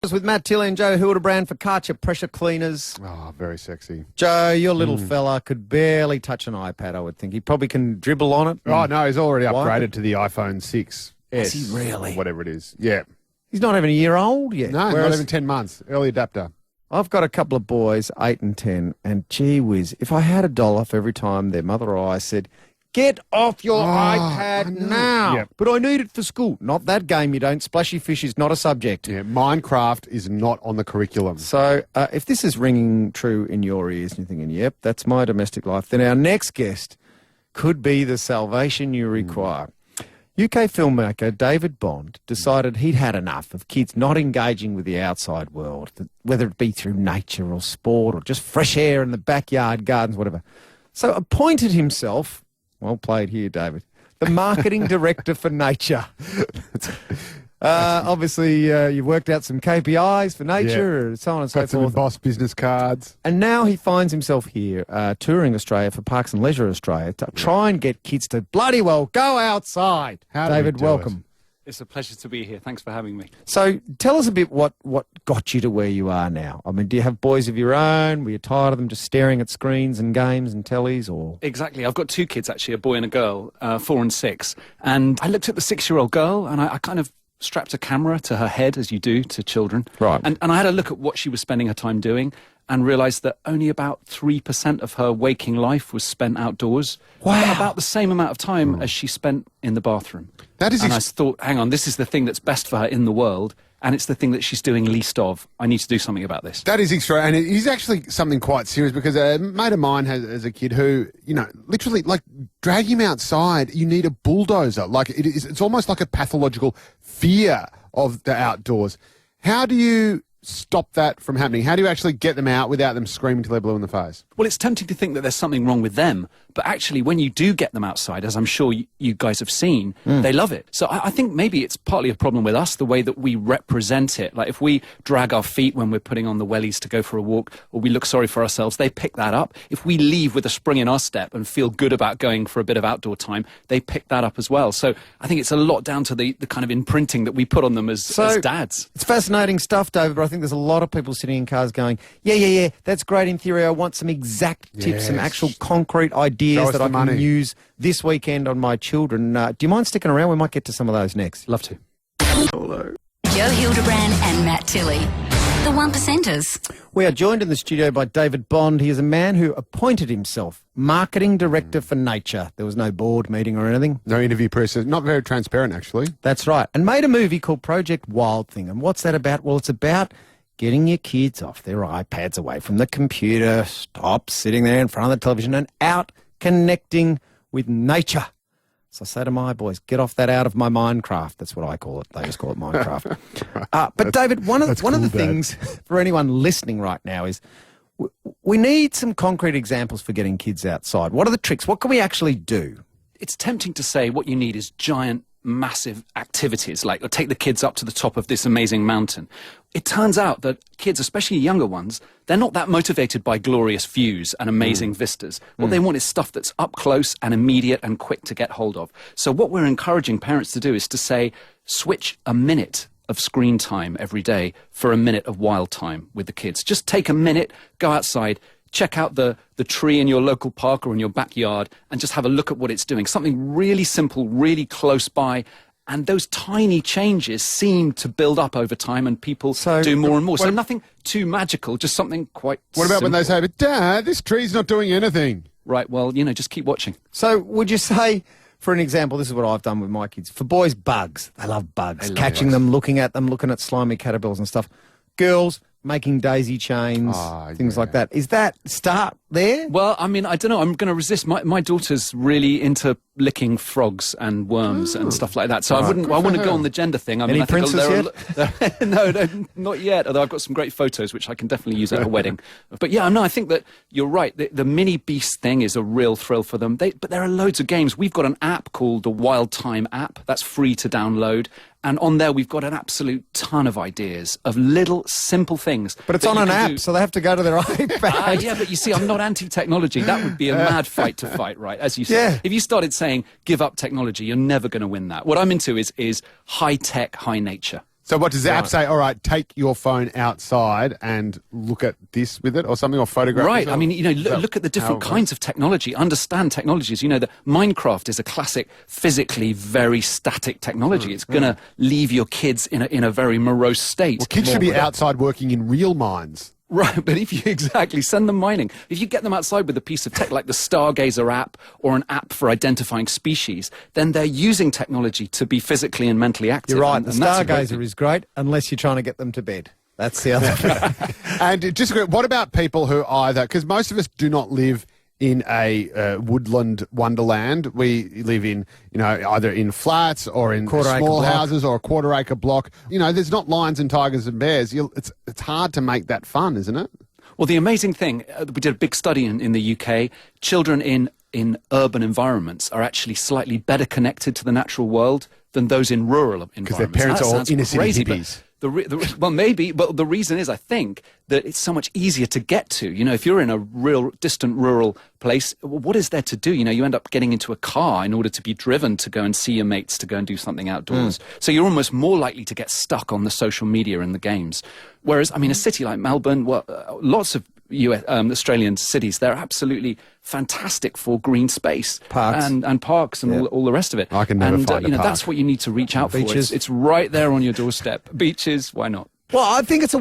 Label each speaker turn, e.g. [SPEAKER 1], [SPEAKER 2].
[SPEAKER 1] With Matt Tilley and Joe Hildebrand for Karcher Pressure Cleaners.
[SPEAKER 2] Oh, very sexy.
[SPEAKER 1] Joe, your little fella could barely touch an iPad, I would think. He probably can dribble on it.
[SPEAKER 2] Oh, no, he's already upgraded to the iPhone 6.
[SPEAKER 1] Is he really?
[SPEAKER 2] Or whatever it is. Yeah.
[SPEAKER 1] He's not even a year old yet.
[SPEAKER 2] No, not even 10 months. Early adapter.
[SPEAKER 1] I've got a couple of boys, 8 and 10, and gee whiz, if I had $1 for every time their mother or I said, "Get off your iPad now."
[SPEAKER 2] Yep.
[SPEAKER 1] But I need it for school. Not that game, you don't. Splashy Fish is not a subject.
[SPEAKER 2] Yeah, Minecraft is not on the curriculum.
[SPEAKER 1] So if this is ringing true in your ears and you're thinking, yep, that's my domestic life, then our next guest could be the salvation you require. UK filmmaker David Bond decided he'd had enough of kids not engaging with the outside world, whether it be through nature or sport or just fresh air in the backyard, gardens, whatever. So appointed himself... Well played here, David. The marketing director for nature. Obviously, you've worked out some KPIs for nature, so on and so
[SPEAKER 2] Got some
[SPEAKER 1] forth.
[SPEAKER 2] embossed business cards.
[SPEAKER 1] And now he finds himself here, touring Australia for Parks and Leisure Australia to try and get kids to bloody well go outside.
[SPEAKER 2] How do we
[SPEAKER 1] David,
[SPEAKER 2] do
[SPEAKER 1] welcome.
[SPEAKER 3] It's a pleasure to be here. Thanks for having me.
[SPEAKER 1] So tell us a bit what got you to where you are now. I mean, do you have boys of your own? Were you tired of them just staring at screens and games and tellies? Or
[SPEAKER 3] Exactly. I've got two kids, actually, a boy and a girl, 4 and 6. And I looked at the 6-year-old girl and I kind of strapped a camera to her head, as you do to children.
[SPEAKER 1] Right.
[SPEAKER 3] And I had a look at what she was spending her time doing and realised that only about 3% of her waking life was spent outdoors.
[SPEAKER 1] Wow.
[SPEAKER 3] About the same amount of time as she spent in the bathroom.
[SPEAKER 2] That is
[SPEAKER 3] and I thought, hang on, this is the thing that's best for her in the world, and it's the thing that she's doing least of. I need to do something about this.
[SPEAKER 2] That is extra, and it is actually something quite serious because a mate of mine has a kid who, you know, literally, like, drag him outside, you need a bulldozer. Like, it's almost like a pathological fear of the outdoors. How do you stop that from happening? How do you actually get them out without them screaming till they're blue in the face?
[SPEAKER 3] Well, it's tempting to think that there's something wrong with them, but actually when you do get them outside, as I'm sure you guys have seen, they love it. So I think maybe it's partly a problem with us, the way that we represent it. Like if we drag our feet when we're putting on the wellies to go for a walk, or we look sorry for ourselves, they pick that up. If we leave with a spring in our step and feel good about going for a bit of outdoor time, they pick that up as well. So I think it's a lot down to the kind of imprinting that we put on them as dads.
[SPEAKER 1] It's fascinating stuff, David, but I think there's a lot of people sitting in cars going, yeah, that's great in theory. I want some exact tips, some actual concrete ideas that I can use this weekend on my children. Do you mind sticking around? We might get to some of those next.
[SPEAKER 3] Love to.
[SPEAKER 1] Hello.
[SPEAKER 4] Joe Hildebrand and Matt Tilley, the One Percenters.
[SPEAKER 1] We are joined in the studio by David Bond. He is a man who appointed himself marketing director for nature. There was no board meeting or anything.
[SPEAKER 2] No interview process. Not very transparent, actually.
[SPEAKER 1] That's right. And made a movie called Project Wild Thing. And what's that about? Well, it's about getting your kids off their iPads, away from the computer, stop sitting there in front of the television and out connecting with nature. So I say to my boys, get off that out of my Minecraft. That's what I call it. They just call it Minecraft. But David, one of the things for anyone listening right now is we need some concrete examples for getting kids outside. What are the tricks? What can we actually do?
[SPEAKER 3] It's tempting to say what you need is giant, massive activities, like take the kids up to the top of this amazing mountain. It turns out that kids, especially younger ones, they're not that motivated by glorious views and amazing vistas. What they want is stuff that's up close and immediate and quick to get hold of. So what we're encouraging parents to do is to say, switch a minute of screen time every day for a minute of wild time with the kids. Just take a minute, go outside, check out the tree in your local park or in your backyard and just have a look at what it's doing. Something really simple, really close by. And those tiny changes seem to build up over time and people do more and more. So nothing too magical, just something quite
[SPEAKER 2] What about
[SPEAKER 3] simple.
[SPEAKER 2] when they say, but Dad, this tree's not doing anything?
[SPEAKER 3] Right, well, you know, just keep watching.
[SPEAKER 1] So would you say, for an example, this is what I've done with my kids. For boys, bugs. They love bugs. Catching them, looking at slimy caterpillars and stuff. Girls, making daisy chains, things like that. Is that start there?
[SPEAKER 3] Well, I mean, I don't know. I'm going to resist. My daughter's really into licking frogs and worms and stuff like that. So I want to go on the gender thing. I mean,
[SPEAKER 1] Any
[SPEAKER 3] I think
[SPEAKER 1] princes
[SPEAKER 3] yet? No, not yet. Although I've got some great photos which I can definitely use at a wedding. But yeah, no, I think that you're right. The mini beast thing is a real thrill for them. But there are loads of games. We've got an app called the Wild Time app. That's free to download. And on there, we've got an absolute ton of ideas of little simple things.
[SPEAKER 1] But it's on an app, so they have to go to their iPad.
[SPEAKER 3] Yeah, but you see, I'm not anti-technology. That would be a mad fight to fight, right? As you say.
[SPEAKER 1] Yeah.
[SPEAKER 3] If you started saying, give up technology, you're never going to win that. What I'm into is high-tech, high-nature.
[SPEAKER 2] So what does the app say? All right, take your phone outside and look at this with it or something, or photograph
[SPEAKER 3] Right.
[SPEAKER 2] yourself?
[SPEAKER 3] I mean, look at the different kinds of technology. Understand technologies. That Minecraft is a classic, physically very static technology. It's going to leave your kids in a very morose state.
[SPEAKER 2] Well, kids should be outside working in real mines.
[SPEAKER 3] Right, but if you send them mining, if you get them outside with a piece of tech like the Stargazer app or an app for identifying species, then they're using technology to be physically and mentally active.
[SPEAKER 1] You're right.
[SPEAKER 3] And
[SPEAKER 1] The
[SPEAKER 3] that's a great
[SPEAKER 1] Stargazer
[SPEAKER 3] thing.
[SPEAKER 1] is great unless you're trying to get them to bed. That's the other thing.
[SPEAKER 2] And just what about people who either, because most of us do not live in a woodland wonderland. We live in, either in flats or in
[SPEAKER 1] Quarter-acre
[SPEAKER 2] small
[SPEAKER 1] block.
[SPEAKER 2] houses or a quarter-acre block. There's not lions and tigers and bears. It's hard to make that fun, isn't it?
[SPEAKER 3] Well, the amazing thing, we did a big study in the UK. Children in urban environments are actually slightly better connected to the natural world than those in rural environments.
[SPEAKER 2] Because their parents
[SPEAKER 3] That
[SPEAKER 2] are all
[SPEAKER 3] sounds
[SPEAKER 2] inner-city
[SPEAKER 3] crazy, but
[SPEAKER 2] hippies.
[SPEAKER 3] Well, maybe, but the reason is, I think, that it's so much easier to get to. If you're in a real distant rural place, what is there to do? You end up getting into a car in order to be driven to go and see your mates, to go and do something outdoors. So you're almost more likely to get stuck on the social media and the games. Whereas, a city like Melbourne, lots of Australian cities, they're absolutely fantastic for green space.
[SPEAKER 1] Parks.
[SPEAKER 3] And parks and all the rest of it.
[SPEAKER 2] I can never find a park.
[SPEAKER 3] That's what you need to reach out for.
[SPEAKER 1] Beaches.
[SPEAKER 3] It's right there on your doorstep. Beaches, why not?
[SPEAKER 1] Well, I think it's a